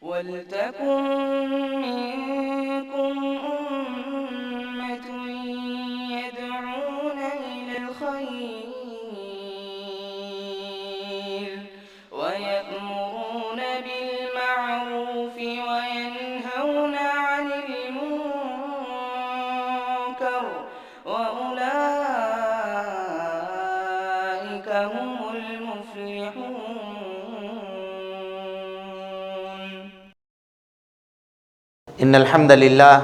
وَلْتَكُن مِّنكُمْ أُمَّةٌ يَدْعُونَ إِلَى الْخَيْرِ وَيَأْمُرُونَ بِالْمَعْرُوفِ وَيَنْهَوْنَ عَنِ الْمُنكَرِ وَأُولَٰئِكَ هُمُ الْمُفْلِحُونَ. إن الحمد لله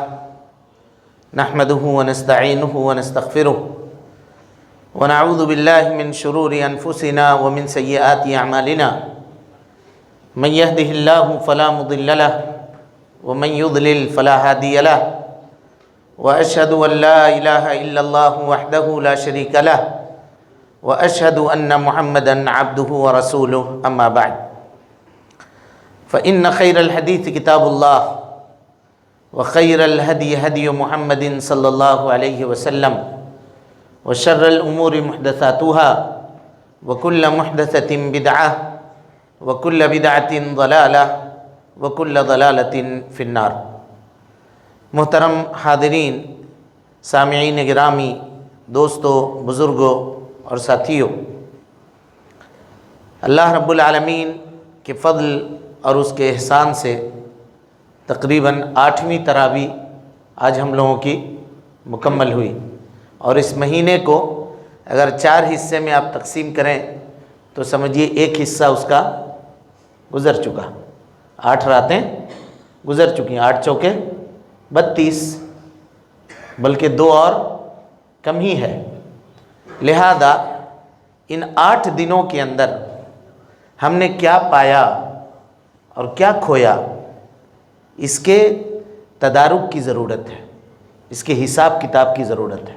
نحمده ونستعينه ونستغفره ونعوذ بالله من شرور أنفسنا ومن سيئات أعمالنا من يهده الله فلا مضل له ومن يضلل فلا هادي له وأشهد أن لا إله إلا الله وحده لا شريك له وأشهد أن محمدا عبده ورسوله أما بعد فإن خير الحديث كتاب الله وخير الهدي هدي محمد صلى الله عليه وسلم وشر الأمور محدثاتها وكل محدثة بدعة وكل بدعة ضلالة وكل ضلالة في النار. محترم حاضرین، سامعین گرامی، دوستوں، بزرگوں اور ساتھیوں، اللہ رب العالمین کے فضل اور اس کے احسان سے تقریباً 8ویں تراویح آج ہم لوگوں کی مکمل ہوئی، اور اس مہینے کو اگر 4 حصے میں آپ تقسیم کریں تو سمجھیے ایک حصہ اس کا گزر چکا، 8 راتیں گزر چکی ہیں، 8 چوکے 32، بلکہ 2 اور کم ہی ہے. لہذا ان 8 دنوں کے اندر ہم نے کیا پایا اور کیا کھویا، اس کے تدارک کی ضرورت ہے، اس کے حساب کتاب کی ضرورت ہے.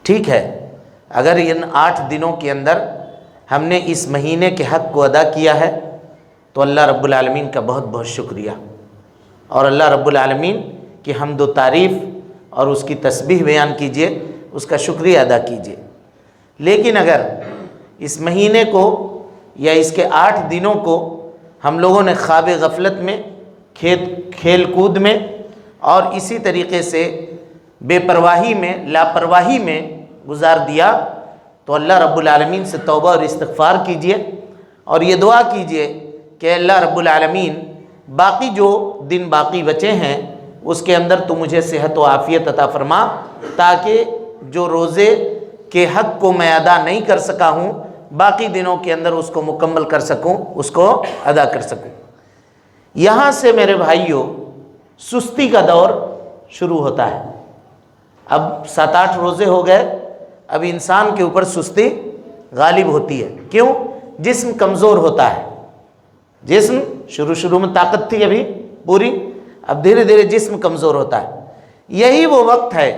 ٹھیک ہے، اگر ان 8 دنوں کے اندر ہم نے اس مہینے کے حق کو ادا کیا ہے تو اللہ رب العالمین کا بہت بہت شکریہ، اور اللہ رب العالمین کی حمد و تعریف اور اس کی تسبیح بیان کیجئے، اس کا شکریہ ادا کیجئے. لیکن اگر اس مہینے کو یا اس کے 8 دنوں کو ہم لوگوں نے خواب غفلت میں، کھیل کود میں اور اسی طریقے سے بے پرواہی میں، لاپرواہی میں گزار دیا تو اللہ رب العالمین سے توبہ اور استغفار کیجئے، اور یہ دعا کیجئے کہ اللہ رب العالمین باقی جو دن باقی بچے ہیں اس کے اندر تو مجھے صحت و عافیت عطا فرما، تاکہ جو روزے کے حق کو میں ادا نہیں کر سکا ہوں باقی دنوں کے اندر اس کو مکمل کر سکوں، اس کو ادا کر سکوں. یہاں سے میرے بھائیوں سستی کا دور شروع ہوتا ہے. اب 7-8 روزے ہو گئے، اب انسان کے اوپر سستی غالب ہوتی ہے. کیوں؟ جسم کمزور ہوتا ہے. جسم شروع میں طاقت تھی ابھی پوری، اب دھیرے دھیرے جسم کمزور ہوتا ہے. یہی وہ وقت ہے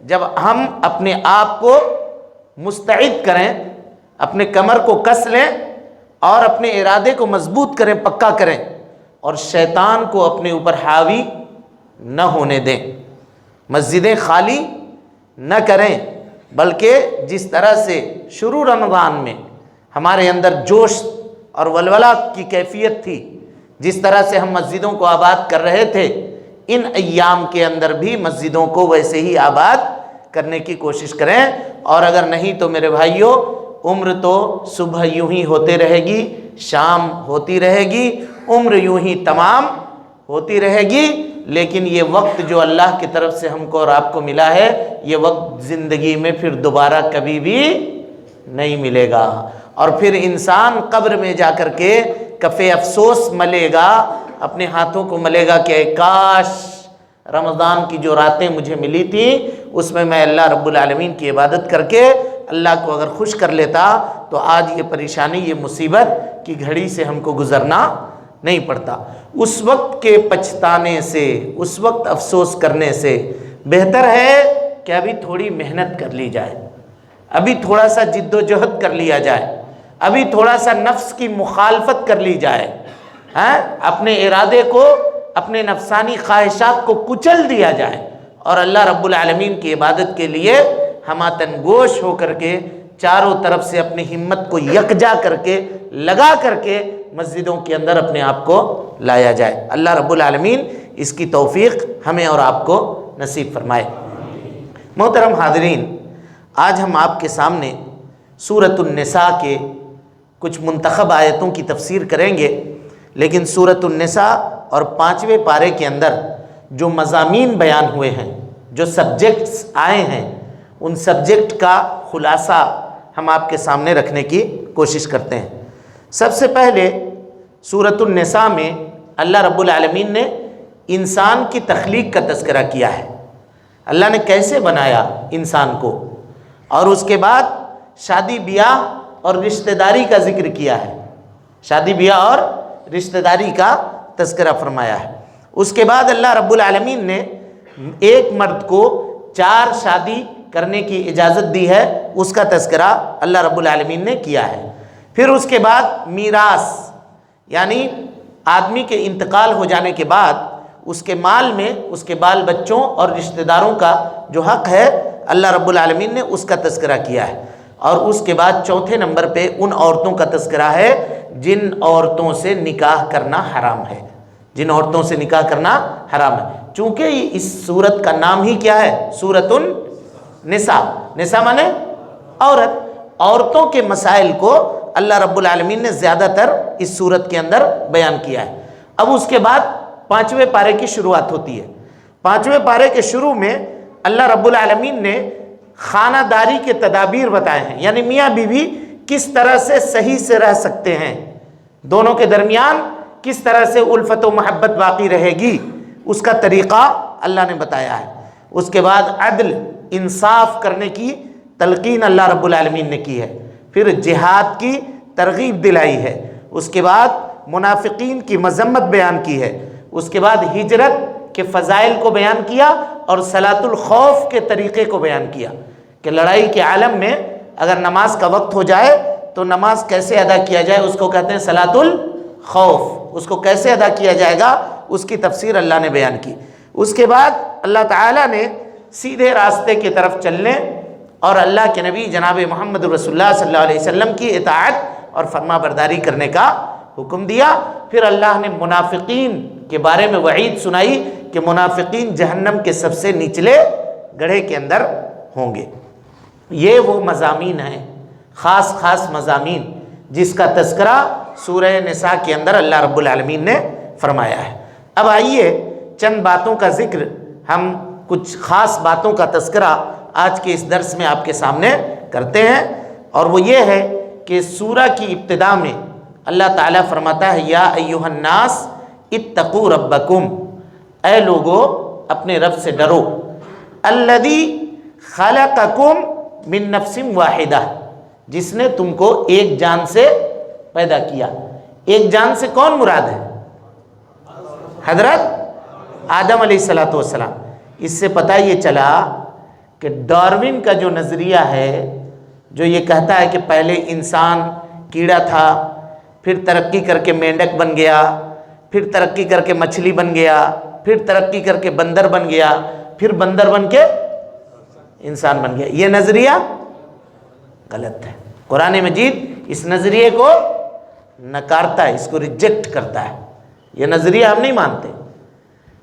جب ہم اپنے آپ کو مستعد کریں، اپنے کمر کو کس لیں اور اپنے ارادے کو مضبوط کریں، پکا کریں، اور شیطان کو اپنے اوپر حاوی نہ ہونے دیں. مسجدیں خالی نہ کریں، بلکہ جس طرح سے شروع رمضان میں ہمارے اندر جوش اور ولولہ کی کیفیت تھی، جس طرح سے ہم مسجدوں کو آباد کر رہے تھے، ان ایام کے اندر بھی مسجدوں کو ویسے ہی آباد کرنے کی کوشش کریں. اور اگر نہیں تو میرے بھائیوں، عمر تو صبح یوں ہی ہوتے رہے گی، شام ہوتی رہے گی، عمر یوں ہی تمام ہوتی رہے گی، لیکن یہ وقت جو اللہ کی طرف سے ہم کو اور آپ کو ملا ہے، یہ وقت زندگی میں پھر دوبارہ کبھی بھی نہیں ملے گا. اور پھر انسان قبر میں جا کر کے کف افسوس ملے گا، اپنے ہاتھوں کو ملے گا کہ اے کاش رمضان کی جو راتیں مجھے ملی تھیں اس میں اللہ رب العالمین کی عبادت کر کے اللہ کو اگر خوش کر لیتا تو آج یہ پریشانی، یہ مصیبت کی گھڑی سے ہم کو گزرنا نہیں پڑتا. اس وقت کے پچھتانے سے، اس وقت افسوس کرنے سے بہتر ہے کہ ابھی تھوڑی محنت کر لی جائے، ابھی تھوڑا سا جد و جہد کر لیا جائے، ابھی تھوڑا سا نفس کی مخالفت کر لی جائے، اپنے ارادے کو، اپنے نفسانی خواہشات کو کچل دیا جائے، اور اللہ رب العالمین کی عبادت کے لیے ہماتن گوش ہو کر کے چاروں طرف سے اپنی ہمت کو یکجا کر کے لگا کر کے مسجدوں کے اندر اپنے آپ کو لایا جائے۔ اللہ رب العالمین اس کی توفیق ہمیں اور آپ کو نصیب فرمائے۔ محترم حاضرین، آج ہم آپ کے سامنے سورۃ النساء کے کچھ منتخب آیتوں کی تفسیر کریں گے، لیکن سورۃ النساء اور 5ویں پارے کے اندر جو مضامین بیان ہوئے ہیں، جو سبجیکٹس آئے ہیں، ان سبجیکٹ کا خلاصہ ہم آپ کے سامنے رکھنے کی کوشش کرتے ہیں۔ سب سے پہلے سورۃ النساء میں اللہ رب العالمین نے انسان کی تخلیق کا تذکرہ کیا ہے، اللہ نے کیسے بنایا انسان کو، اور اس کے بعد شادی بیاہ اور رشتہ داری کا ذکر کیا ہے، شادی بیاہ اور رشتہ داری کا تذکرہ فرمایا ہے۔ اس کے بعد اللہ رب العالمین نے ایک مرد کو 4 شادی کرنے کی اجازت دی ہے، اس کا تذکرہ اللہ رب العالمین نے کیا ہے۔ پھر اس کے بعد میراث، یعنی آدمی کے انتقال ہو جانے کے بعد اس کے مال میں اس کے بال بچوں اور رشتہ داروں کا جو حق ہے، اللہ رب العالمین نے اس کا تذکرہ کیا ہے۔ اور اس کے بعد چوتھے نمبر پہ ان عورتوں کا تذکرہ ہے جن عورتوں سے نکاح کرنا حرام ہے، جن عورتوں سے نکاح کرنا حرام ہے، چونکہ اس سورت کا نام ہی کیا ہے؟ سورۃ النساء۔ نساء مانے عورت، عورتوں کے مسائل کو اللہ رب العالمین نے زیادہ تر اس سورت کے اندر بیان کیا ہے۔ اب اس کے بعد 5ویں پارے کی شروعات ہوتی ہے۔ 5ویں پارے کے شروع میں اللہ رب العالمین نے خانہ داری کے تدابیر بتائے ہیں، یعنی میاں بیوی کس طرح سے صحیح سے رہ سکتے ہیں، دونوں کے درمیان کس طرح سے الفت و محبت باقی رہے گی، اس کا طریقہ اللہ نے بتایا ہے۔ اس کے بعد عدل، انصاف کرنے کی تلقین اللہ رب العالمین نے کی ہے۔ پھر جہاد کی ترغیب دلائی ہے۔ اس کے بعد منافقین کی مذمت بیان کی ہے۔ اس کے بعد ہجرت کے فضائل کو بیان کیا اور صلاۃ الخوف کے طریقے کو بیان کیا کہ لڑائی کے عالم میں اگر نماز کا وقت ہو جائے تو نماز کیسے ادا کیا جائے، اس کو کہتے ہیں صلاۃ الخوف، اس کو کیسے ادا کیا جائے گا، اس کی تفسیر اللہ نے بیان کی۔ اس کے بعد اللہ تعالیٰ نے سیدھے راستے کی طرف چلنے اور اللہ کے نبی جناب محمد رسول اللہ صلی اللہ علیہ وسلم کی اطاعت اور فرما برداری کرنے کا حکم دیا۔ پھر اللہ نے منافقین کے بارے میں وعید سنائی کہ منافقین جہنم کے سب سے نچلے گڑھے کے اندر ہوں گے۔ یہ وہ مضامین ہیں، خاص خاص مضامین جس کا تذکرہ سورہ نساء کے اندر اللہ رب العالمین نے فرمایا ہے۔ اب آئیے چند باتوں کا ذکر، ہم کچھ خاص باتوں کا تذکرہ آج کے اس درس میں آپ کے سامنے کرتے ہیں، اور وہ یہ ہے کہ سورہ کی ابتدا میں اللہ تعالیٰ فرماتا ہے یا ایھا الناس اتقوا ربکم، اے لوگو اپنے رب سے ڈرو، الذی خلقکم من نفس واحدہ، جس نے تم کو ایک جان سے پیدا کیا۔ ایک جان سے کون مراد ہے؟ حضرت آدم علیہ السلام۔ اس سے پتہ یہ چلا کہ ڈارون کا جو نظریہ ہے، جو یہ کہتا ہے کہ پہلے انسان کیڑا تھا، پھر ترقی کر کے مینڈک بن گیا، پھر ترقی کر کے مچھلی بن گیا، پھر ترقی کر کے بندر بن گیا، پھر بندر بن کے انسان بن گیا، یہ نظریہ غلط ہے۔ قرآن مجید اس نظریے کو نکارتا ہے، اس کو ریجیکٹ کرتا ہے، یہ نظریہ ہم نہیں مانتے۔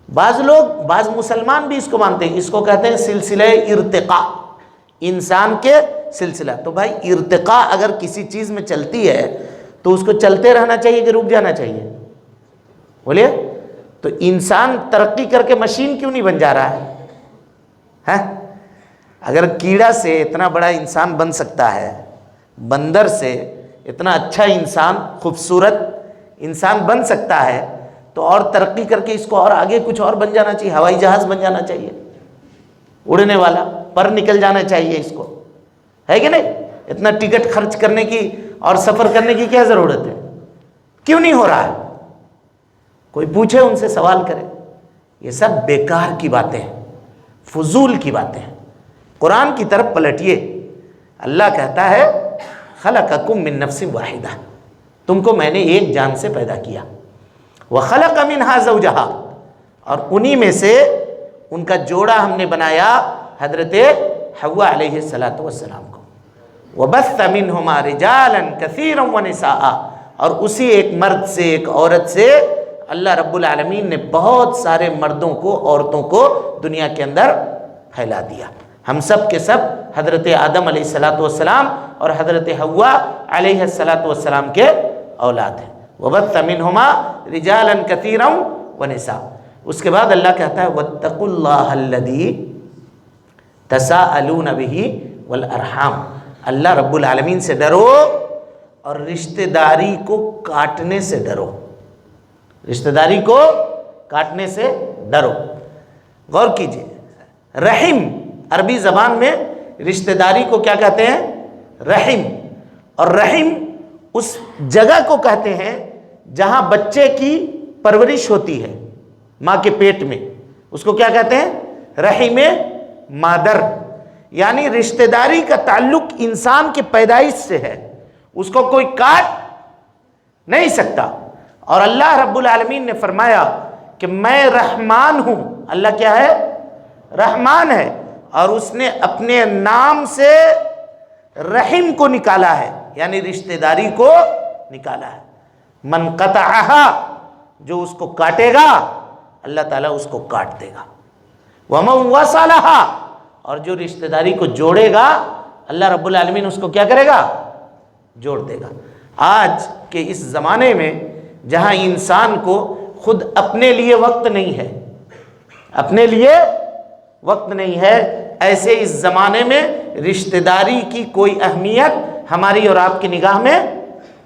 بعض لوگ، بعض مسلمان بھی اس کو مانتے ہیں، اس کو کہتے ہیں سلسلہ ارتقاء، انسان کے سلسلہ۔ تو بھائی ارتقاء اگر کسی چیز میں چلتی ہے تو اس کو چلتے رہنا چاہیے کہ رک جانا چاہیے؟ بولیے، تو انسان ترقی کر کے مشین کیوں نہیں بن جا رہا ہے؟ اگر کیڑا سے اتنا بڑا انسان بن سکتا ہے، بندر سے اتنا اچھا انسان، خوبصورت انسان بن سکتا ہے، تو اور ترقی کر کے اس کو اور آگے کچھ اور بن جانا چاہیے، ہوائی جہاز بن جانا چاہیے، اڑنے والا، پر نکل جانا چاہیے اس کو، ہے کہ نہیں؟ اتنا ٹکٹ خرچ کرنے کی اور سفر کرنے کی کیا ضرورت ہے؟ کیوں نہیں ہو رہا ہے؟ کوئی پوچھے، ان سے سوال کرے۔ یہ سب بیکار کی باتیں ہیں، فضول کی باتیں ہیں۔ قرآن کی طرف پلٹیے، اللہ کہتا ہے خلقکم من نفس واحدہ، تم کو میں نے ایک جان سے پیدا کیا، وخلق منہا زوجہا، اور انہی میں سے ان کا جوڑا ہم نے بنایا حضرت حوا علیہ السلام کو، وبث منہما رجالا کثیرا ونساء، اور اسی ایک مرد سے، ایک عورت سے اللہ رب العالمین نے بہت سارے مردوں کو، عورتوں کو دنیا کے اندر پھیلا دیا۔ ہم سب کے سب حضرت آدم علیہ السلام اور حضرت حوا علیہ السلام کے اولاد ہیں۔ وَبَثَّ مِنْهُمَا رِجَالًا كَثِيرًا وَنِسَاءً۔ اس کے بعد اللہ کہتا ہے وَاتَّقُوا اللَّهَ الَّذِي تَسَاءَلُونَ بِهِ وَالْأَرْحَامَ۔ اللہ رب العالمین سے ڈرو اور رشتہ داری کو کاٹنے سے ڈرو، رشتہ داری کو کاٹنے سے ڈرو۔ غور کیجئے، رحم عربی زبان میں رشتہ داری کو کیا کہتے ہیں؟ رحم۔ اور رحم اس جگہ کو کہتے ہیں جہاں بچے کی پرورش ہوتی ہے، ماں کے پیٹ میں، اس کو کیا کہتے ہیں؟ رحم مادر۔ یعنی رشتہ داری کا تعلق انسان کے پیدائش سے ہے، اس کو کوئی کاٹ نہیں سکتا۔ اور اللہ رب العالمین نے فرمایا کہ میں رحمان ہوں۔ اللہ کیا ہے؟ رحمان ہے، اور اس نے اپنے نام سے رحم کو نکالا ہے، یعنی رشتہ داری کو نکالا ہے۔ من قطعہا، جو اس کو کاٹے گا اللہ تعالیٰ اس کو کاٹ دے گا۔ ومن وصلہا، اور جو رشتہ داری کو جوڑے گا اللہ رب العالمین اس کو کیا کرے گا؟ جوڑ دے گا۔ آج کے اس زمانے میں جہاں انسان کو خود اپنے لیے وقت نہیں ہے، اپنے لیے وقت نہیں ہے، ایسے اس زمانے میں رشتہ داری کی کوئی اہمیت ہماری اور آپ کی نگاہ میں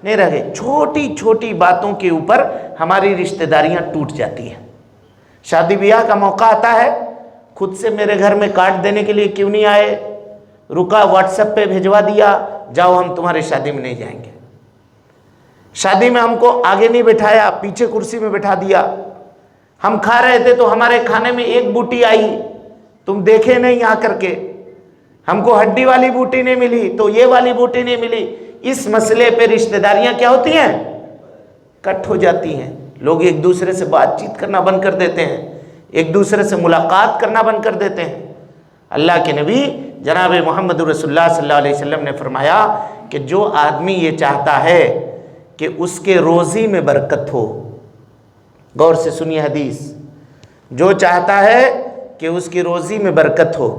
نہیں رہ گئی۔ چھوٹی چھوٹی باتوں کے اوپر ہماری رشتہ داریاں ٹوٹ جاتی ہیں۔ شادی بیاہ کا موقع آتا ہے، خود سے میرے گھر میں کارڈ دینے کے لیے کیوں نہیں آئے؟ رکا، واٹس ایپ پہ بھیجوا دیا، جاؤ ہم تمہاری شادی میں نہیں جائیں گے۔ شادی میں ہم کو آگے نہیں بٹھایا، پیچھے کرسی میں بٹھا دیا۔ ہم کھا رہے تھے تو ہمارے کھانے میں ایک بوٹی آئی، تم دیکھے نہیں آ کر کے۔ ہم کو ہڈی والی بوٹی نہیں ملی تو یہ والی بوٹی نہیں ملی۔ اس مسئلے پہ رشتہ داریاں کیا ہوتی ہیں؟ کٹ ہو جاتی ہیں۔ لوگ ایک دوسرے سے بات چیت کرنا بند کر دیتے ہیں، ایک دوسرے سے ملاقات کرنا بند کر دیتے ہیں۔ اللہ کے نبی جناب محمد رسول اللہ صلی اللہ علیہ وسلم نے فرمایا کہ جو آدمی یہ چاہتا ہے کہ اس کے روزی میں برکت ہو، غور سے سنیے حدیث، جو چاہتا ہے کہ اس کی روزی میں برکت ہو،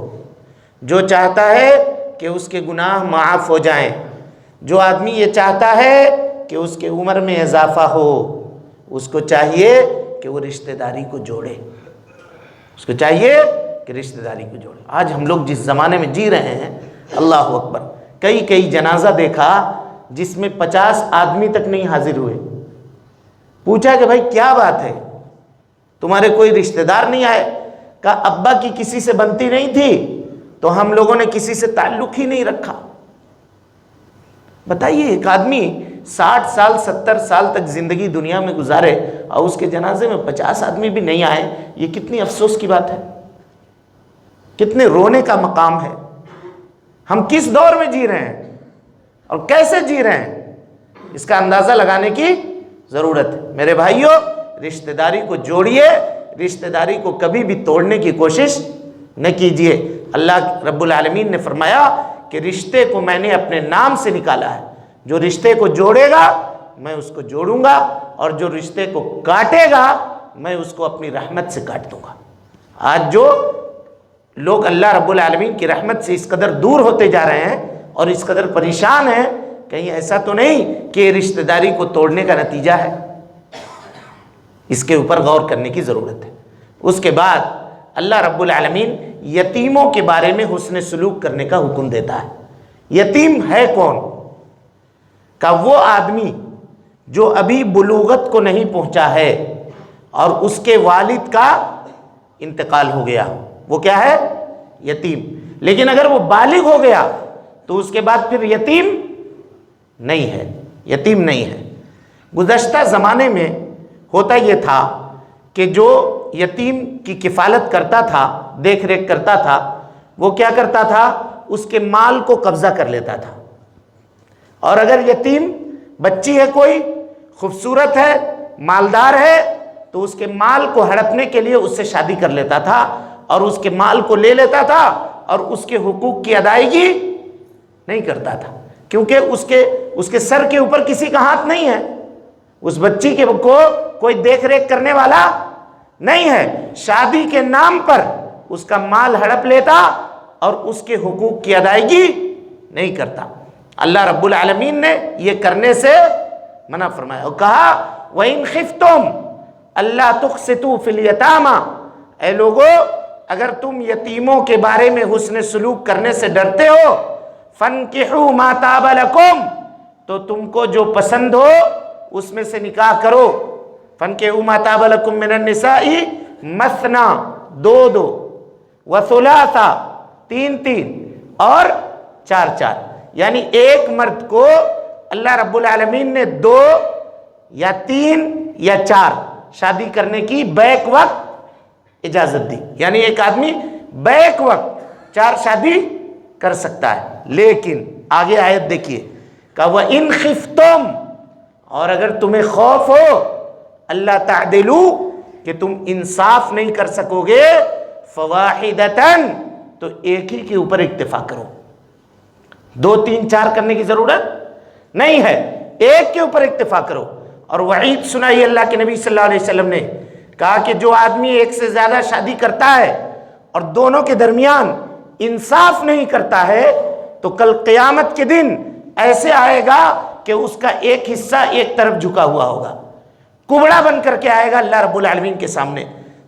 جو چاہتا ہے کہ اس کے گناہ معاف ہو جائیں، جو آدمی یہ چاہتا ہے کہ اس کے عمر میں اضافہ ہو، اس کو چاہیے کہ وہ رشتہ داری کو جوڑے، اس کو چاہیے کہ رشتہ داری کو جوڑے۔ آج ہم لوگ جس زمانے میں جی رہے ہیں، اللہ اکبر، کئی جنازہ دیکھا جس میں 50 آدمی تک نہیں حاضر ہوئے۔ پوچھا کہ بھائی کیا بات ہے، تمہارے کوئی رشتہ دار نہیں آئے؟ کہا ابا کی کسی سے بنتی نہیں تھی تو ہم لوگوں نے کسی سے تعلق ہی نہیں رکھا۔ بتائیے، ایک آدمی 60 سال 70 سال تک زندگی دنیا میں گزارے اور اس کے جنازے میں 50 آدمی بھی نہیں آئے، یہ کتنی افسوس کی بات ہے، کتنے رونے کا مقام ہے۔ ہم کس دور میں جی رہے ہیں اور کیسے جی رہے ہیں، اس کا اندازہ لگانے کی ضرورت ہے۔ میرے بھائیوں، رشتہ داری کو جوڑیے، رشتہ داری کو کبھی بھی توڑنے کی کوشش نہ کیجیے۔ اللہ رب العالمین نے فرمایا کہ رشتے کو میں نے اپنے نام سے نکالا ہے، جو رشتے کو جوڑے گا میں اس کو جوڑوں گا، اور جو رشتے کو کاٹے گا میں اس کو اپنی رحمت سے کاٹ دوں گا۔ آج جو لوگ اللہ رب العالمین کی رحمت سے اس قدر دور ہوتے جا رہے ہیں اور اس قدر پریشان ہیں، کہیں ایسا تو نہیں کہ یہ رشتہ داری کو توڑنے کا نتیجہ ہے؟ اس کے اوپر غور کرنے کی ضرورت ہے۔ اس کے بعد اللہ رب العالمین یتیموں کے بارے میں حسن سلوک کرنے کا حکم دیتا ہے۔ یتیم ہے کون؟ کہ وہ آدمی جو ابھی بلوغت کو نہیں پہنچا ہے اور اس کے والد کا انتقال ہو گیا، وہ کیا ہے؟ یتیم۔ لیکن اگر وہ بالغ ہو گیا تو اس کے بعد پھر یتیم نہیں ہے، یتیم نہیں ہے۔ گزشتہ زمانے میں ہوتا یہ تھا کہ جو یتیم کی کفالت کرتا تھا، دیکھ ریکھ کرتا تھا، وہ کیا کرتا تھا؟ اس کے مال کو قبضہ کر لیتا تھا، اور اگر یتیم بچی ہے، کوئی خوبصورت ہے، مالدار ہے، تو اس کے مال کو ہڑپنے کے لیے اس سے شادی کر لیتا تھا اور اس کے مال کو لے لیتا تھا اور اس کے حقوق کی ادائیگی نہیں کرتا تھا، کیونکہ اس کے سر کے اوپر کسی کا ہاتھ نہیں ہے۔ اس بچی کو کوئی دیکھ ریکھ کرنے والا نہیں ہے، شادی کے نام پر اس کا مال ہڑپ لیتا اور اس کے حقوق کی ادائیگی نہیں کرتا۔ اللہ رب العالمین نے یہ کرنے سے منع فرمایا اور کہا وَإِنْ خِفْتُمْ أَلَّا تُقْسِطُوا فِي الْيَتَامَى، اے لوگو اگر تم یتیموں کے بارے میں حسن سلوک کرنے سے ڈرتے ہو، فَانْكِحُوا مَا طَابَ لَكُمْ، تو تم کو جو پسند ہو اس میں سے نکاح کرو۔ فَانْكِحُوا مَا طَابَ لَكُمْ مِنَ النِّسَاءِ مَثْنَى، دو دو، وَثُلَاثَ، تین تین، اور چار چار، یعنی ایک مرد کو اللہ رب العالمین نے دو یا تین یا چار شادی کرنے کی بیک وقت اجازت دی، یعنی ایک آدمی بیک وقت چار شادی کر سکتا ہے۔ لیکن آگے آیت دیکھیے کہ وَإِنْ خِفْتُمْ، اور اگر تمہیں خوف ہو اللہ تعدلوا کہ تم انصاف نہیں کر سکو گے، فواحدتاً، تو ایک ہی کے اوپر اکتفا کرو، دو تین چار کرنے کی ضرورت نہیں ہے، ایک کے اوپر اکتفا کرو۔ اور وعید سنائی اللہ کے نبی صلی اللہ علیہ وسلم نے، کہا کہ جو آدمی ایک سے زیادہ شادی کرتا ہے اور دونوں کے درمیان انصاف نہیں کرتا ہے تو کل قیامت کے دن ایسے آئے گا کہ اس کا ایک حصہ ایک طرف جھکا ہوا ہوگا، کبڑا بن کر کے آئے گا اللہ رب العالمین کے سامنے،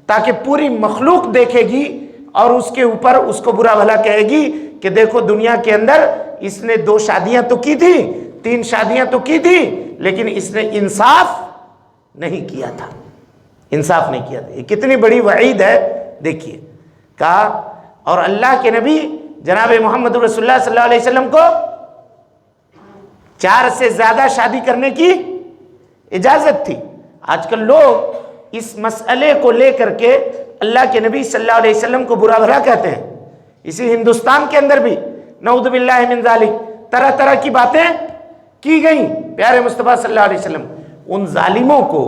تاکہ پوری مخلوق دیکھے گی اور اس کے اوپر اس کو برا بھلا کہے گی کہ دیکھو دنیا کے اندر اس نے دو شادیاں تو کی تھی، تین شادیاں تو کی تھی، لیکن اس نے انصاف نہیں کیا تھا، انصاف نہیں کیا تھا۔ یہ کتنی بڑی وعید ہے دیکھیے، کہا اور اللہ کے نبی جناب محمد رسول اللہ صلی اللہ علیہ وسلم کو چار سے زیادہ شادی کرنے کی اجازت تھی۔ آج کل لوگ اس مسئلے کو لے کر کے اللہ کے نبی صلی اللہ علیہ وسلم کو برا بھلا کہتے ہیں۔ اسی ہندوستان کے اندر بھی نعوذ باللہ من ذالک طرح طرح کی باتیں کی گئیں پیارے مصطفیٰ صلی اللہ علیہ وسلم۔ ان ظالموں کو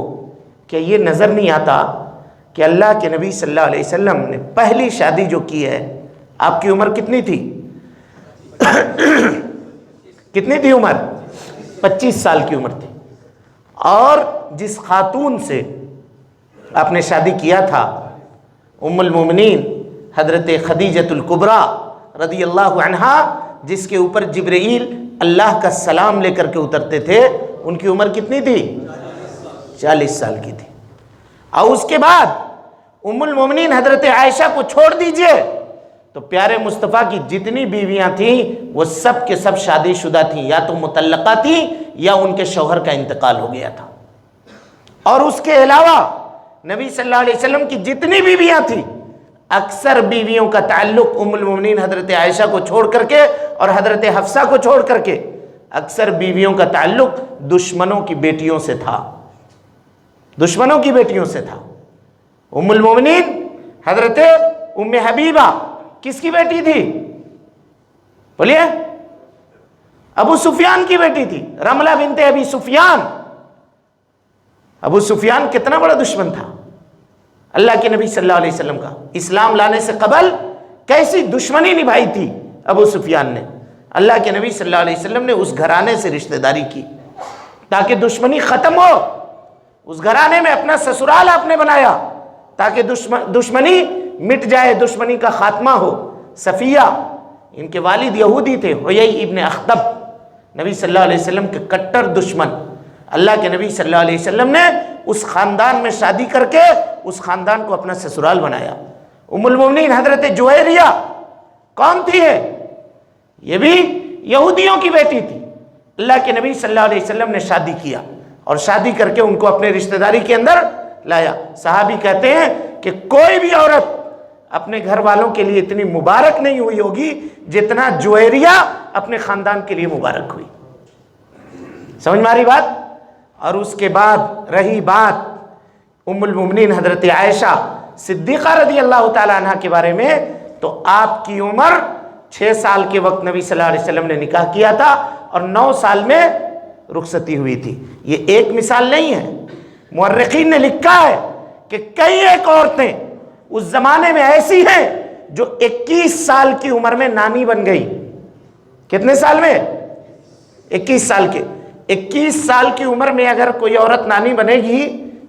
کہ یہ نظر نہیں آتا کہ اللہ کے نبی صلی اللہ علیہ وسلم نے پہلی شادی جو کی ہے، آپ کی عمر کتنی تھی؟ کتنی تھی عمر؟ 25 سال کی عمر تھی، اور جس خاتون سے آپ نے شادی کیا تھا ام المومنین حضرت خدیجۃ الکبریٰ رضی اللہ عنہا، جس کے اوپر جبرائیل اللہ کا سلام لے کر کے اترتے تھے، ان کی عمر کتنی تھی؟ 40 سال کی تھی۔ اور اس کے بعد ام المومنین حضرت عائشہ کو چھوڑ دیجئے تو پیارے مصطفیٰ کی جتنی بیویاں تھیں وہ سب کے سب شادی شدہ تھیں، یا تو مطلقہ تھیں یا ان کے شوہر کا انتقال ہو گیا تھا۔ اور اس کے علاوہ نبی صلی اللہ علیہ وسلم کی جتنی بیویاں تھیں، اکثر بیویوں کا تعلق ام المومنین حضرت عائشہ کو چھوڑ کر کے اور حضرت حفصہ کو چھوڑ کر کے اکثر بیویوں کا تعلق دشمنوں کی بیٹیوں سے تھا، دشمنوں کی بیٹیوں سے تھا۔ ام المومنین حضرت ام حبیبہ کس کی بیٹی تھی؟ بولیے، ابو سفیان کی بیٹی تھی، رملہ بنت ابی سفیان۔ ابو سفیان کتنا بڑا دشمن تھا اللہ کے نبی صلی اللہ علیہ وسلم کا، اسلام لانے سے قبل کیسی دشمنی نبھائی تھی ابو سفیان نے۔ اللہ کے نبی صلی اللہ علیہ وسلم نے اس گھرانے سے رشتہ داری کی تاکہ دشمنی ختم ہو، اس گھرانے میں اپنا سسرال آپ نے بنایا تاکہ دشمنی مٹ جائے، دشمنی کا خاتمہ ہو۔ صفیہ، ان کے والد یہودی تھے، حیی ابن اخطب، نبی صلی اللہ علیہ وسلم کے کٹر دشمن۔ اللہ کے نبی صلی اللہ علیہ وسلم نے اس خاندان میں شادی کر کے اس خاندان کو اپنا سسرال بنایا۔ ام المومنین حضرت جویریہ کون تھی ہے؟ یہ بھی یہودیوں کی بیٹی تھی۔ اللہ کے نبی صلی اللہ علیہ وسلم نے شادی کیا اور شادی کر کے ان کو اپنے رشتہ داری کے اندر لایا۔ صحابی کہتے ہیں کہ کوئی بھی عورت اپنے گھر والوں کے لیے اتنی مبارک نہیں ہوئی ہوگی جتنا جویریہ اپنے خاندان کے لیے مبارک ہوئی۔ سمجھ میں آ رہی بات؟ اور اس کے بعد رہی بات ام المومنین حضرت عائشہ صدیقہ رضی اللہ تعالی عنہ کے بارے میں، تو آپ کی عمر 6 سال کے وقت نبی صلی اللہ علیہ وسلم نے نکاح کیا تھا اور 9 سال میں رخصتی ہوئی تھی۔ یہ ایک مثال نہیں ہے، مورخین نے لکھا ہے کہ کئی ایک عورتیں اس زمانے میں ایسی ہیں جو 21 سال کی عمر میں نانی بن گئی۔ کتنے سال میں؟ 21 سال کے۔ 21 سال کی عمر میں اگر کوئی عورت نانی بنے گی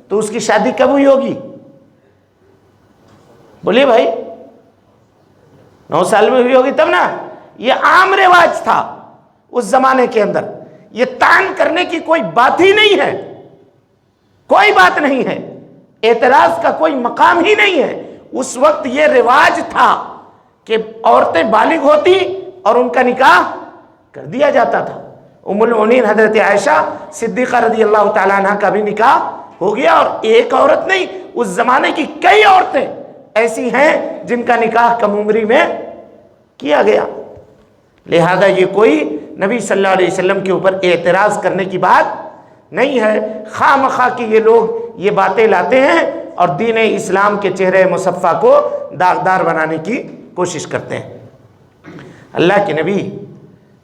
تو اس کی شادی کب ہوئی ہوگی؟ بولیے بھائی، 9 سال میں ہوئی ہوگی تب نا۔ یہ عام رواج تھا اس زمانے کے اندر، یہ طعن کرنے کی کوئی بات ہی نہیں ہے، کوئی بات نہیں ہے، اعتراض کا کوئی مقام ہی نہیں ہے۔ اس وقت یہ رواج تھا کہ عورتیں بالغ ہوتی اور ان کا نکاح کر دیا جاتا تھا۔ ام المؤمنین حضرت عائشہ صدیقہ رضی اللہ تعالیٰ عنہ کا بھی نکاح ہو گیا، اور ایک عورت نہیں، اس زمانے کی کئی عورتیں ایسی ہیں جن کا نکاح کم عمری میں کیا گیا۔ لہذا یہ کوئی نبی صلی اللہ علیہ وسلم کے اوپر اعتراض کرنے کی بات نہیں ہے۔ خواہ مخواہ کہ یہ لوگ یہ باتیں لاتے ہیں اور دین اسلام کے چہرے مصفح کو داغدار بنانے کی کوشش کرتے ہیں۔ اللہ کے نبی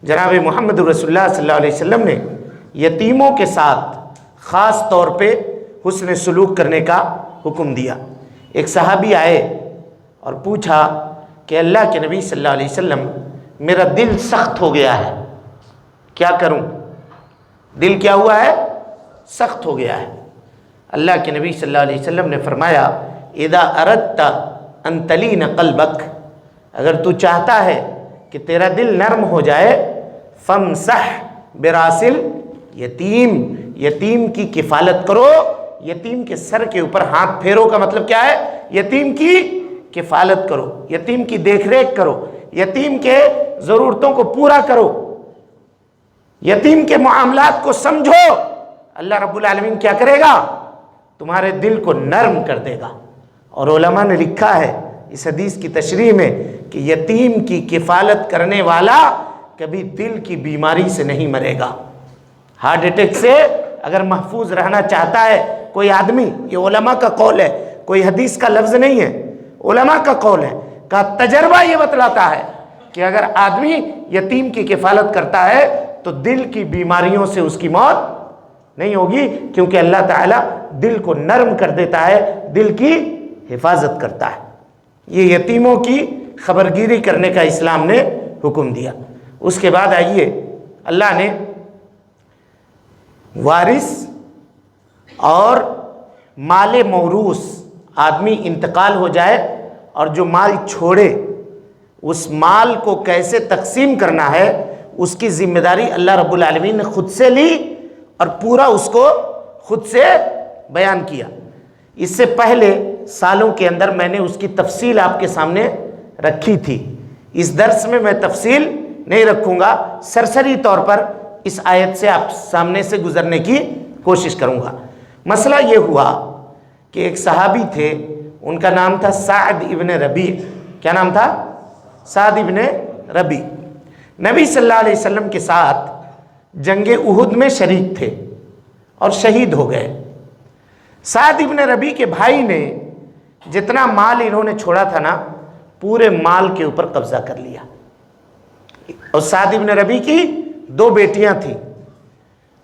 جناب محمد رسول اللہ صلی اللہ علیہ وسلم نے یتیموں کے ساتھ خاص طور پہ حسن سلوک کرنے کا حکم دیا۔ ایک صحابی آئے اور پوچھا کہ اللہ کے نبی صلی اللہ علیہ وسلم میرا دل سخت ہو گیا ہے، کیا کروں؟ دل کیا ہوا ہے؟ سخت ہو گیا ہے۔ اللہ کے نبی صلی اللہ علیہ وسلم نے فرمایا اذا اردت ان تلین قلبک، اگر تو چاہتا ہے کہ تیرا دل نرم ہو جائے، فامسح براسل یتیم، یتیم کی کفالت کرو، یتیم کے سر کے اوپر ہاتھ پھیرو کا مطلب کیا ہے؟ یتیم کی کفالت کرو، یتیم کی دیکھ ریکھ کرو، یتیم کے ضرورتوں کو پورا کرو، یتیم کے معاملات کو سمجھو۔ اللہ رب العالمین کیا کرے گا؟ تمہارے دل کو نرم کر دے گا۔ اور علماء نے لکھا ہے اس حدیث کی تشریح میں کہ یتیم کی کفالت کرنے والا کبھی دل کی بیماری سے نہیں مرے گا۔ ہارٹ اٹیک سے اگر محفوظ رہنا چاہتا ہے کوئی آدمی، یہ علماء کا قول ہے، کوئی حدیث کا لفظ نہیں ہے، علماء کا قول ہے، کا تجربہ یہ بتلاتا ہے کہ اگر آدمی یتیم کی کفالت کرتا ہے تو دل کی بیماریوں سے اس کی موت نہیں ہوگی، کیونکہ اللہ تعالیٰ دل کو نرم کر دیتا ہے، دل کی حفاظت کرتا ہے۔ یہ یتیموں کی خبرگیری کرنے کا اسلام نے حکم دیا۔ اس کے بعد آئیے، اللہ نے وارث اور مال موروث، آدمی انتقال ہو جائے اور جو مال چھوڑے اس مال کو کیسے تقسیم کرنا ہے اس کی ذمہ داری اللہ رب العالمین نے خود سے لی اور پورا اس کو خود سے بیان کیا۔ اس سے پہلے سالوں کے اندر میں نے اس کی تفصیل آپ کے سامنے رکھی تھی، اس درس میں میں تفصیل نہیں رکھوں گا، سرسری طور پر اس آیت سے آپ سامنے سے گزرنے کی کوشش کروں گا۔ مسئلہ یہ ہوا کہ ایک صحابی تھے، ان کا نام تھا سعد ابن ربیع۔ کیا نام تھا؟ سعد ابن ربیع۔ نبی صلی اللہ علیہ وسلم کے ساتھ جنگ احد میں شریک تھے اور شہید ہو گئے۔ سعد ابن ربیع کے بھائی نے جتنا مال انہوں نے چھوڑا تھا نا، پورے مال کے اوپر قبضہ کر لیا۔ اور سعد ابن ربیع کی 2 بیٹیاں تھیں۔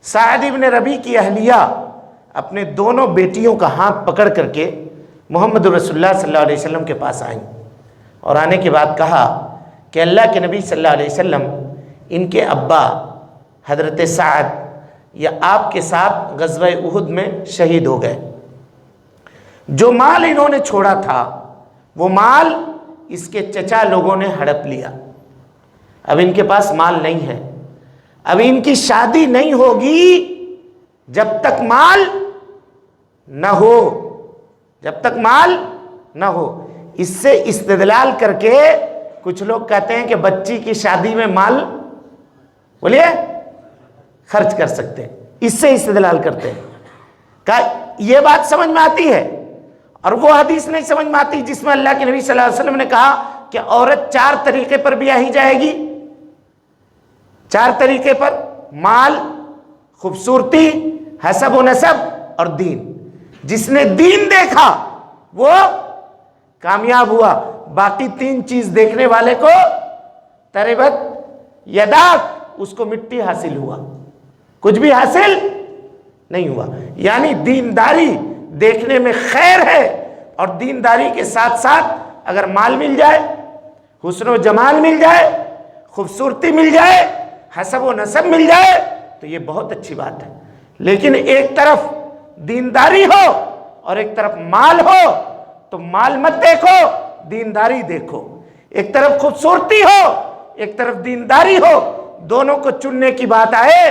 سعد ابن ربیع کی اہلیہ اپنے دونوں بیٹیوں کا ہاتھ پکڑ کر کے محمد رسول اللہ صلی اللہ علیہ وسلم کے پاس آئیں اور آنے کے بعد کہا کہ اللہ کے نبی صلی اللہ علیہ وسلم، ان کے ابا حضرت سعد یا آپ کے ساتھ غزوہ احد میں شہید ہو گئے۔ جو مال انہوں نے چھوڑا تھا وہ مال اس کے چچا لوگوں نے ہڑپ لیا، اب ان کے پاس مال نہیں ہے، اب ان کی شادی نہیں ہوگی جب تک مال نہ ہو، جب تک مال نہ ہو۔ اس سے استدلال کر کے کچھ لوگ کہتے ہیں کہ بچی کی شادی میں مال بولیے خرچ کر سکتے ہیں، اس سے استدلال کرتے ہیں۔ کہ یہ بات سمجھ میں آتی ہے، اور وہ حدیث نہیں سمجھ میں آتی جس میں اللہ کے نبی صلی اللہ علیہ وسلم نے کہا کہ عورت 4 طریقے پر بیاہی جائے گی، 4 طریقے پر: مال، خوبصورتی، حسب و نسب اور دین۔ جس نے دین دیکھا وہ کامیاب ہوا، باقی 3 چیز دیکھنے والے کو تربت یداک، اس کو مٹی حاصل ہوا، کچھ بھی حاصل نہیں ہوا۔ یعنی دینداری دیکھنے میں خیر ہے، اور دینداری کے ساتھ ساتھ اگر مال مل جائے، حسن و جمال مل جائے، خوبصورتی مل جائے، حسب و نسب مل جائے، تو یہ بہت اچھی بات ہے، لیکن ایک طرف دینداری ہو اور ایک طرف مال ہو تو مال مت دیکھو، دینداری دیکھو۔ ایک طرف خوبصورتی ہو ایک طرف دینداری ہو، دونوں کو چننے کی بات آئے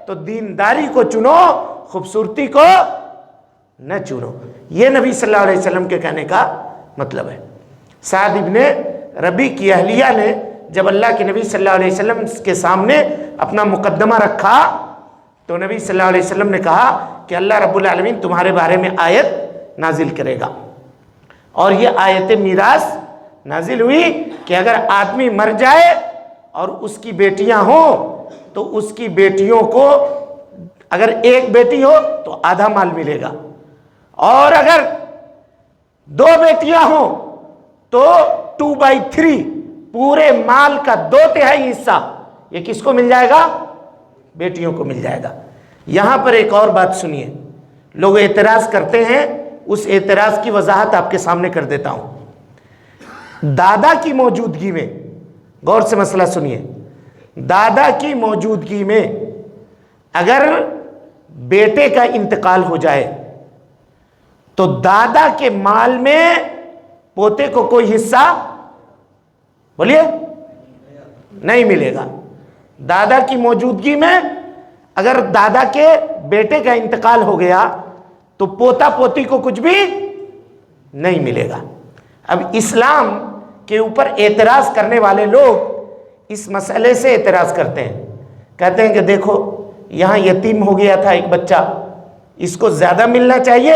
تو دینداری کو چنو، خوبصورتی کو نہ چنو۔ یہ نبی صلی اللہ علیہ وسلم کے کہنے کا مطلب ہے۔ سعد ابن ربی کی اہلیہ نے جب اللہ کے نبی صلی اللہ علیہ وسلم کے سامنے اپنا مقدمہ رکھا تو نبی صلی اللہ علیہ وسلم نے کہا کہ اللہ رب العالمین تمہارے بارے میں آیت نازل کرے گا، اور یہ آیت میراث نازل ہوئی کہ اگر آدمی مر جائے اور اس کی بیٹیاں ہوں تو اس کی بیٹیوں کو، اگر ایک بیٹی ہو تو آدھا مال ملے گا، اور اگر 2 بیٹیاں ہوں تو 2/3 پورے مال کا 2/3 حصہ یہ کس کو مل جائے گا؟ بیٹیوں کو مل جائے گا۔ یہاں پر ایک اور بات سنیے، لوگ اعتراض کرتے ہیں، اس اعتراض کی وضاحت آپ کے سامنے کر دیتا ہوں۔ دادا کی موجودگی میں، غور سے مسئلہ سنیے، دادا کی موجودگی میں اگر بیٹے کا انتقال ہو جائے تو دادا کے مال میں پوتے کو کوئی حصہ، بولیے، نہیں ملے گا۔ دادا کی موجودگی میں اگر دادا کے بیٹے کا انتقال ہو گیا تو پوتا پوتی کو کچھ بھی نہیں ملے گا۔ اب اسلام کے اوپر اعتراض کرنے والے لوگ اس مسئلے سے اعتراض کرتے ہیں، کہتے ہیں کہ دیکھو یہاں یتیم ہو گیا تھا ایک بچہ، اس کو زیادہ ملنا چاہیے،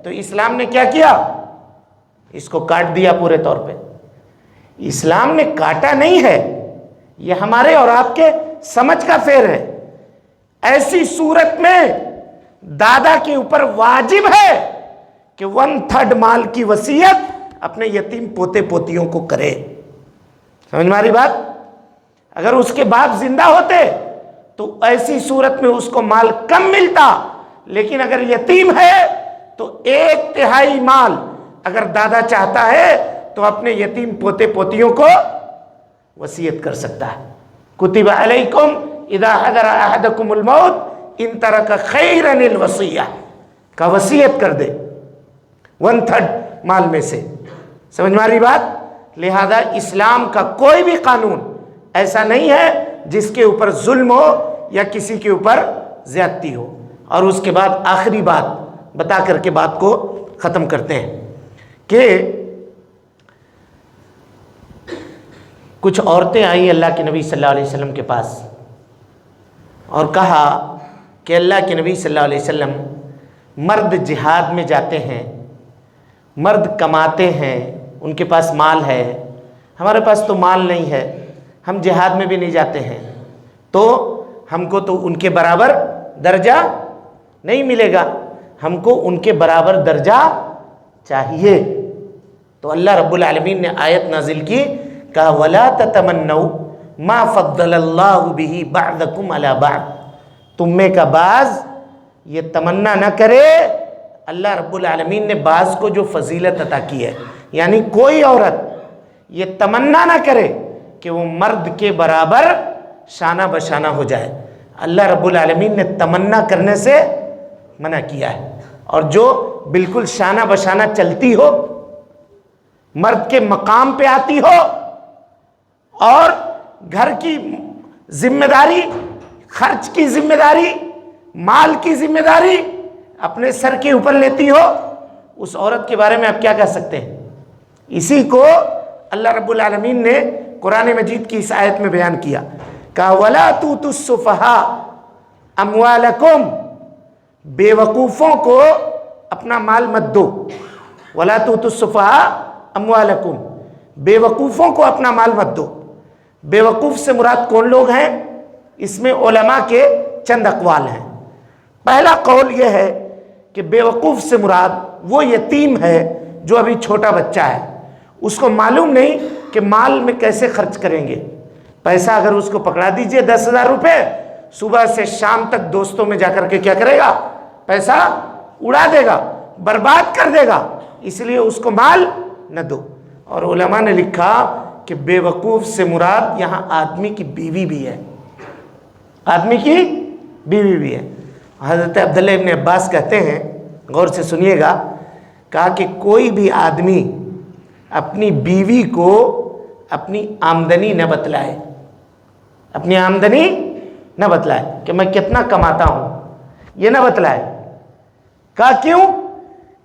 تو اسلام نے کیا کیا؟ اس کو کاٹ دیا پورے طور پہ۔ اسلام نے کاٹا نہیں ہے، یہ ہمارے اور آپ کے سمجھ کا فیر ہے۔ ایسی صورت میں دادا کے اوپر واجب ہے کہ 1/3 مال کی وصیت اپنے یتیم پوتے پوتیوں کو کرے۔ سمجھ میں آ رہی بات؟ اگر اس کے باپ زندہ ہوتے تو ایسی صورت میں اس کو مال کم ملتا، لیکن اگر یتیم ہے تو 1/3 مال اگر دادا چاہتا ہے تو اپنے یتیم پوتے پوتیوں کو وصیت کر سکتا ہے۔ کتب علیکم اذا حضر احدکم الموت ان ترک خیرا الوصیہ، کا وصیت کر دے 1/3 مال میں سے۔ سمجھ میں آ رہی بات؟ لہذا اسلام کا کوئی بھی قانون ایسا نہیں ہے جس کے اوپر ظلم ہو یا کسی کے اوپر زیادتی ہو۔ اور اس کے بعد آخری بات بتا کر کے بات کو ختم کرتے ہیں کہ کچھ عورتیں آئی اللہ کے نبی صلی اللہ علیہ وسلم کے پاس اور کہا کہ اللہ کے نبی صلی اللہ علیہ وسلم، مرد جہاد میں جاتے ہیں، مرد کماتے ہیں، ان کے پاس مال ہے، ہمارے پاس تو مال نہیں ہے، ہم جہاد میں بھی نہیں جاتے ہیں، تو ہم کو تو ان کے برابر درجہ نہیں ملے گا، ہم کو ان کے برابر درجہ چاہیے۔ تو اللہ رب العالمین نے آیت نازل کی، کہا وَلَا تَتَمَنَّوْا مَا فَضَّلَ اللَّهُ بِهِ بَعْضَكُمْ عَلَى بَعْضٍ، تم میں کا بعض یہ تمنا نہ کرے اللہ رب العالمین نے بعض کو جو فضیلت عطا کی ہے، یعنی کوئی عورت یہ تمنا نہ کرے کہ وہ مرد کے برابر شانہ بشانہ ہو جائے۔ اللہ رب العالمین نے تمنا کرنے سے منع کیا ہے، اور جو بالکل شانہ بشانہ چلتی ہو، مرد کے مقام پہ آتی ہو اور گھر کی ذمہ داری، خرچ کی ذمہ داری، مال کی ذمہ داری اپنے سر کے اوپر لیتی ہو، اس عورت کے بارے میں آپ کیا کہہ سکتے ہیں؟ اسی کو اللہ رب العالمین نے قرآن مجید کی اس آیت میں بیان کیا، کہا وَلَا تُؤْتُوا السُّفَهَاءَ أَمْوَالَكُمْ، بے وقوفوں کو اپنا مال مت دو۔ وَلَا تُؤْتُوا السُّفَهَاءَ أَمْوَالَكُمْ، بے وقوفوں کو اپنا مال مت دو۔ بے وقوف سے مراد کون لوگ ہیں؟ اس میں علماء کے چند اقوال ہیں۔ پہلا قول یہ ہے کہ بے وقوف سے مراد وہ یتیم ہے جو ابھی چھوٹا بچہ ہے، اس کو معلوم نہیں کہ مال میں کیسے خرچ کریں گے۔ پیسہ اگر اس کو پکڑا دیجئے 10,000 روپے، صبح سے شام تک دوستوں میں جا کر کے کیا کرے گا؟ پیسہ اڑا دے گا، برباد کر دے گا، اس لیے اس کو مال نہ دو۔ اور علماء نے لکھا کہ بے وقوف سے مراد یہاں آدمی کی بیوی بھی ہے، آدمی کی بیوی بھی ہے۔ حضرت عبداللہ ابن عباس کہتے ہیں، غور سے سنیے گا، کہا کہ کوئی بھی آدمی اپنی بیوی کو اپنی آمدنی نہ بتلائے، اپنی آمدنی نہ بتلائے کہ میں کتنا کماتا ہوں، یہ نہ بتلائے۔ کہا کیوں؟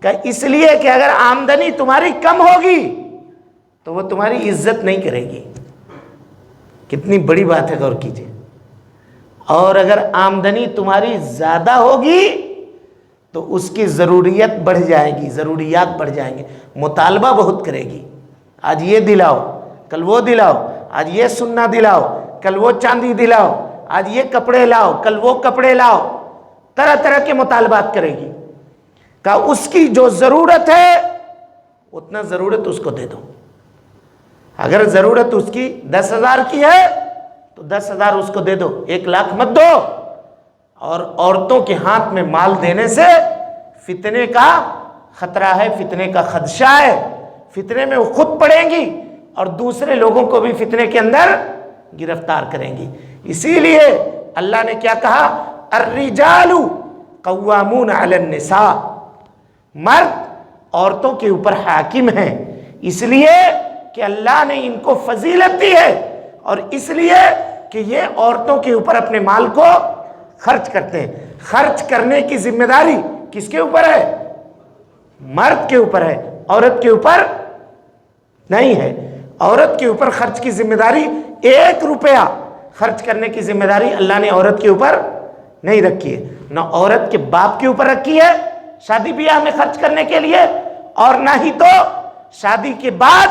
کہ اس لیے کہ اگر آمدنی تمہاری کم ہوگی تو وہ تمہاری عزت نہیں کرے گی۔ کتنی بڑی بات ہے، غور کیجئے۔ اور اگر آمدنی تمہاری زیادہ ہوگی تو اس کی ضروریت بڑھ جائے گی، ضروریات بڑھ جائیں گے، مطالبہ بہت کرے گی۔ آج یہ دلاؤ، کل وہ دلاؤ، آج یہ سننا دلاؤ، کل وہ چاندی دلاؤ، آج یہ کپڑے لاؤ، کل وہ کپڑے لاؤ، طرح طرح کے مطالبات کرے گی۔ کہا اس کی جو ضرورت ہے اتنا ضرورت اس کو دے دو۔ اگر ضرورت اس کی 10,000 کی ہے تو 10,000 اس کو دے دو، 1,00,000 مت دو۔ اور عورتوں کے ہاتھ میں مال دینے سے فتنے کا خطرہ ہے، فتنے کا خدشہ ہے، فتنے میں وہ خود پڑیں گی اور دوسرے لوگوں کو بھی فتنے کے اندر گرفتار کریں گی۔ اسی لیے اللہ نے کیا کہا؟ الرجال قوامون علی النساء، مرد عورتوں کے اوپر حاکم ہیں، اس لیے کہ اللہ نے ان کو فضیلت دی ہے اور اس لیے کہ یہ عورتوں کے اوپر اپنے مال کو خرچ کرتے ہیں۔ خرچ کرنے کی ذمہ داری کس کے اوپر ہے؟ مرد کے اوپر ہے، عورت کے اوپر نہیں ہے۔ عورت کے اوپر خرچ کی ذمہ داری، 1 روپیہ خرچ کرنے کی ذمہ داری اللہ نے عورت کے اوپر نہیں رکھی ہے، نہ عورت کے باپ کے اوپر رکھی ہے شادی بیاہ میں خرچ کرنے کے لیے، اور نہ ہی تو شادی کے بعد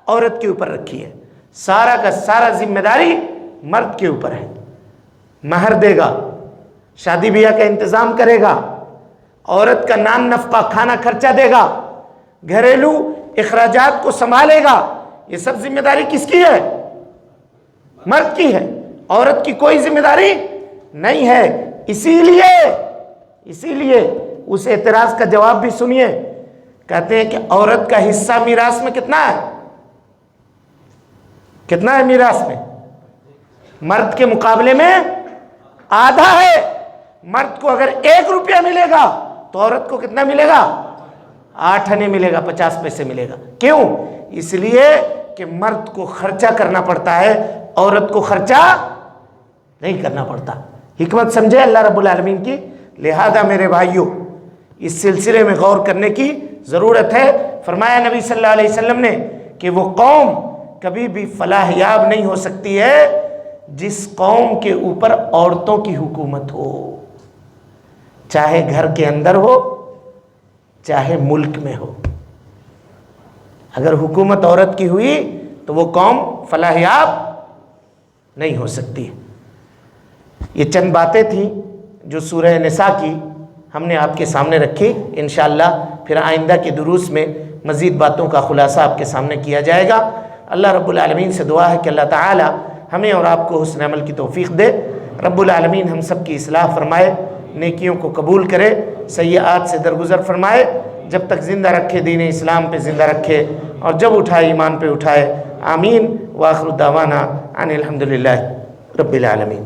عورت کے اوپر رکھی ہے۔ سارا کا سارا ذمہ داری مرد کے اوپر ہے۔ مہر دے گا، شادی بیاہ کا انتظام کرے گا، عورت کا نان نفقہ کھانا خرچہ دے گا، گھریلو اخراجات کو سنبھالے گا، یہ سب ذمہ داری کس کی ہے؟ مرد کی ہے، عورت کی کوئی ذمہ داری نہیں ہے۔ اسی لیے اس اعتراض کا جواب بھی سنیے، کہتے ہیں کہ عورت کا حصہ میراث میں کتنا ہے؟ کتنا ہے میراث میں؟ مرد کے مقابلے میں آدھا ہے۔ مرد کو اگر 1 روپیہ ملے گا تو عورت کو کتنا ملے گا؟ 8 آنے ملے گا، 50 پیسے ملے گا۔ کیوں؟ اس لیے کہ مرد کو خرچہ کرنا پڑتا ہے، عورت کو خرچہ نہیں کرنا پڑتا۔ حکمت سمجھے اللہ رب العالمین کی۔ لہذا میرے بھائیوں، اس سلسلے میں غور کرنے کی ضرورت ہے۔ فرمایا نبی صلی اللہ علیہ وسلم نے کہ وہ قوم کبھی بھی فلاح یاب نہیں ہو سکتی ہے جس قوم کے اوپر عورتوں کی حکومت ہو، چاہے گھر کے اندر ہو چاہے ملک میں ہو۔ اگر حکومت عورت کی ہوئی تو وہ قوم فلاح یاب نہیں ہو سکتی۔ یہ چند باتیں تھیں جو سورہ نساء کی ہم نے آپ کے سامنے رکھی۔ انشاءاللہ پھر آئندہ کے دروس میں مزید باتوں کا خلاصہ آپ کے سامنے کیا جائے گا۔ اللہ رب العالمین سے دعا ہے کہ اللہ تعالی ہمیں اور آپ کو حسن عمل کی توفیق دے۔ رب العالمین ہم سب کی اصلاح فرمائے، نیکیوں کو قبول کرے، سیئات سے درگزر فرمائے، جب تک زندہ رکھے دین اسلام پہ زندہ رکھے، اور جب اٹھائے ایمان پہ اٹھائے۔ آمین۔ وآخر دعوانا ان الحمدللہ رب العالمین۔